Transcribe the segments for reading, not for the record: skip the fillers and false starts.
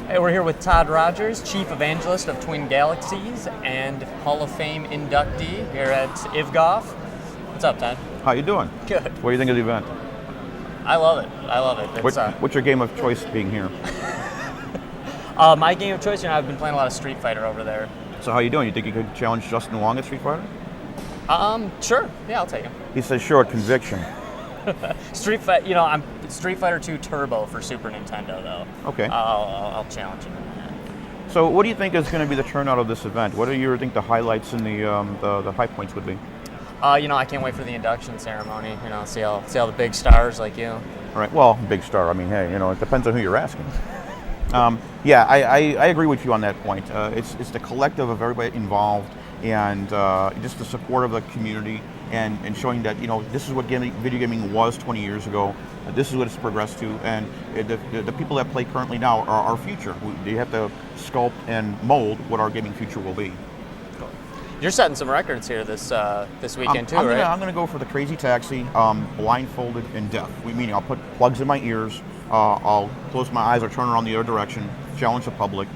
Hey, we're here with Todd Rogers, Chief Evangelist of Twin Galaxies and Hall of Fame inductee here at IVGHOF. What's up, Todd? How you doing? Good. What do you think of the event? I love it. I love it. What's your game of choice being here? My game of choice, I've been playing a lot of Street Fighter over there. So how you doing? You think you could challenge Justin Wong at Street Fighter? Sure. Yeah, I'll take him. He says sure at conviction. I'm Street Fighter 2 Turbo for Super Nintendo, though. Okay. I'll challenge him in that. So what do you think is going to be the turnout of this event? What do you think the highlights and the high points would be? I can't wait for the induction ceremony. See all the big stars like you. All right. Well, big star. I mean, hey, it depends on who you're asking. Yeah, I agree with you on that point. It's the collective of everybody involved and just the support of the community and showing that this is what video gaming was 20 years ago. This is what it's progressed to, and the people that play currently now are our future. They have to sculpt and mold what our gaming future will be. You're setting some records here this weekend too, right? I'm going to go for the Crazy Taxi, blindfolded and deaf. Meaning I'll put plugs in my ears, I'll close my eyes or turn around the other direction, challenge the public.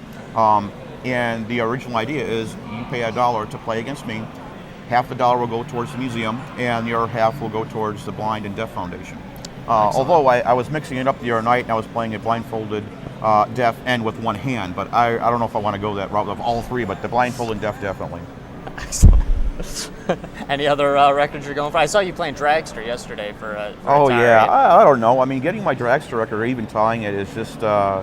And the original idea is you pay $1 to play against me. Half the dollar will go towards the museum, and the other half will go towards the Blind and Deaf Foundation. Although I was mixing it up the other night, and I was playing it blindfolded, deaf, and with one hand. But I don't know if I want to go that route of all three, but the blindfolded and deaf definitely. Excellent. Any other records you're going for? I saw you playing Dragster yesterday for a yeah, right? I don't know. I mean, getting my Dragster record or even tying it is just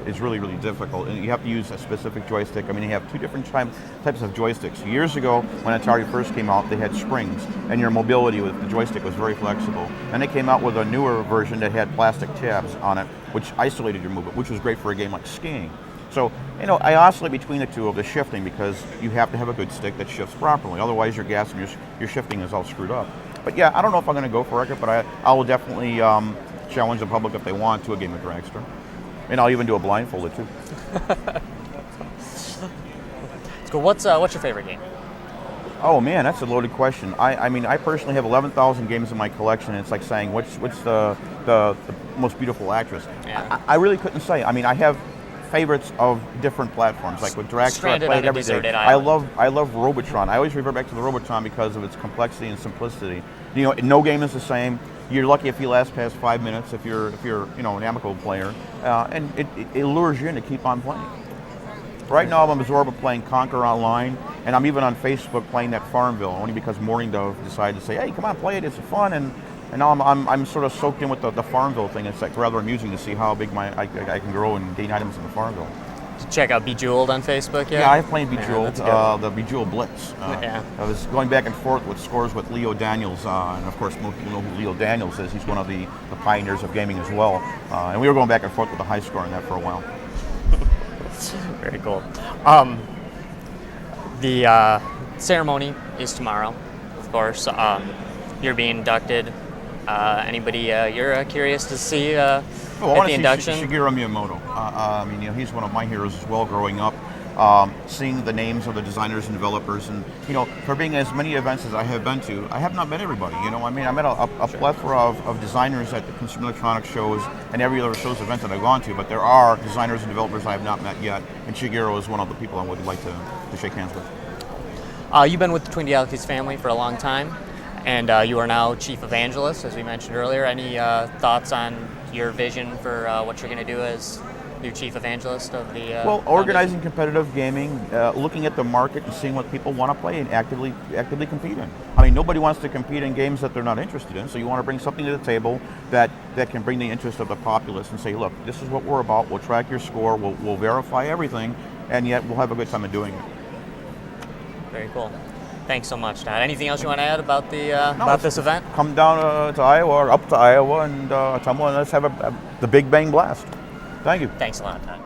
is really, really difficult. And you have to use a specific joystick. I mean, you have two different types of joysticks. Years ago, when Atari first came out, they had springs, and your mobility with the joystick was very flexible. And they came out with a newer version that had plastic tabs on it, which isolated your movement, which was great for a game like skiing. So, I oscillate between the two of the shifting because you have to have a good stick that shifts properly. Otherwise, your gas and your shifting is all screwed up. But yeah, I don't know if I'm going to go for a record, but I will definitely challenge the public if they want to a game of Dragster. And I'll even do a blindfolded too. So what's your favorite game? Oh man, that's a loaded question. I mean, I personally have 11,000 games in my collection, and it's like saying, what's the most beautiful actress? Yeah. I really couldn't say. I mean, I have favorites of different platforms, like with Dragster, I played every day. I love Robotron. I always revert back to the Robotron because of its complexity and simplicity. No game is the same. You're lucky if you last past 5 minutes if you're an amicable player, and it lures you in to keep on playing. Right now, I'm absorbed with playing Conquer Online, and I'm even on Facebook playing that Farmville only because Morning Dove decided to say, "Hey, come on, play it. It's fun." And now I'm sort of soaked in with the Farmville thing. It's like rather amusing to see how big I can grow and gain items in the Farmville. Did you check out Bejeweled on Facebook yet? Yeah, I've played Bejeweled, yeah, the Bejeweled Blitz. Yeah. I was going back and forth with scores with Leo Daniels, and of course most people know who Leo Daniels is. He's one of the pioneers of gaming as well. And we were going back and forth with the high score on that for a while. Very cool. The ceremony is tomorrow, of course. You're being inducted. Anybody you're curious to see at the induction? I want to see Shigeru Miyamoto. I mean, he's one of my heroes as well growing up. Seeing the names of the designers and developers, and for being as many events as I have been to, I have not met everybody. I mean, I met a plethora of designers at the Consumer Electronics shows and every other shows event that I've gone to, but there are designers and developers I have not met yet, and Shigeru is one of the people I would like to shake hands with. You've been with the Twin Galaxies family for a long time, and you are now Chief Evangelist, as we mentioned earlier. Any thoughts on your vision for what you're going to do as new Chief Evangelist of the organizing competitive gaming, looking at the market and seeing what people want to play and actively compete in. I mean, nobody wants to compete in games that they're not interested in, so you want to bring something to the table that can bring the interest of the populace and say, look, this is what we're about, we'll track your score, we'll verify everything, and yet we'll have a good time in doing it. Very cool. Thanks so much, Todd. Anything else you want to add about this event? Come down to Iowa or up to Iowa and tumble, and let's have the Big Bang blast. Thank you. Thanks a lot, Todd.